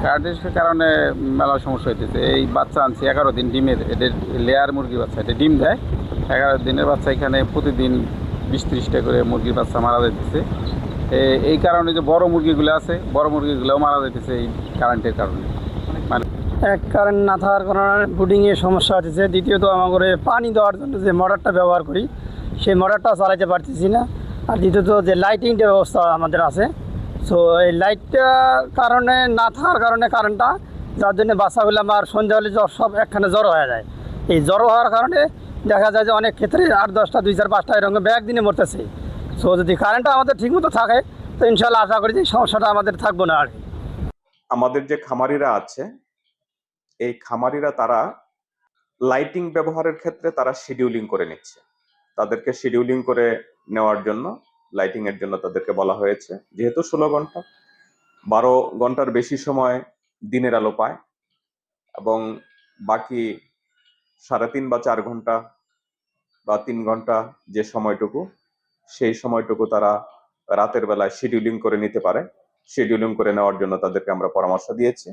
কার্ডিসের কারণে মেলা সমস্যা হইতেছে। এই বাচ্চা আনছি 11 দিন ডিমের, এদের লেয়ার মুরগির বাচ্চা, এটা ডিম দেয়। 11 দিনের বাচ্চা এখানে প্রতিদিন 20-30টা করে মুরগির বাচ্চা মারা যাইতেছে। এই কারণে যে বড় মুরগিগুলো আছে, বড় মুরগিগুলোও মারা যাইতেছে এই কারেন্টের কারণে। মানে এক কারেন্ট না থাকার কারণে বুডিংয়ের সমস্যা হচ্ছে। দ্বিতীয়ত আমাদের পানি দেওয়ার জন্য যে মোটরটা ব্যবহার করি সেই মোটরটা চালাইতে পারতেছি না। আর দ্বিতীয়ত যে লাইটিংটা ব্যবস্থা আমাদের আছে, সো এই লাইটটা কারণে না থাকার কারণে কারেন্টটা, যার জন্য বাচ্চাগুলো আমার সন্ধ্যা হলে সব একখানে জড়ো হয়ে যায়। এই জড়ো হওয়ার কারণে দেখা যায় যে অনেক ক্ষেত্রে 8-10টা 2-4-5টা এরকম একদিনে মরতেছে। সো যদি কারেন্টটা আমাদের ঠিকমতো থাকে তো ইনশাল্লাহ আশা করি যে সমস্যাটা আমাদের থাকবো না আর কি। আমাদের যে খামারিরা আছে, এই খামারিরা তারা লাইটিং ব্যবহারের ক্ষেত্রে তারা শিডিউলিং করে নিচ্ছে। তাদেরকে শিডিউলিং করে নেওয়ার জন্য, লাইটিং এর জন্য তাদেরকে বলা হয়েছে। যেহেতু 16 ঘন্টা, 12 ঘন্টার বেশি সময় দিনের আলো পায় এবং বাকি 3.5 বা 4 ঘন্টা বা 3 ঘন্টা যে সময়টুকু, সেই সময়টুকু তারা রাতের বেলায় শিডিউলিং করে নিতে পারে। শিডিউলিং করে নেওয়ার জন্য তাদেরকে আমরা পরামর্শ দিয়েছি।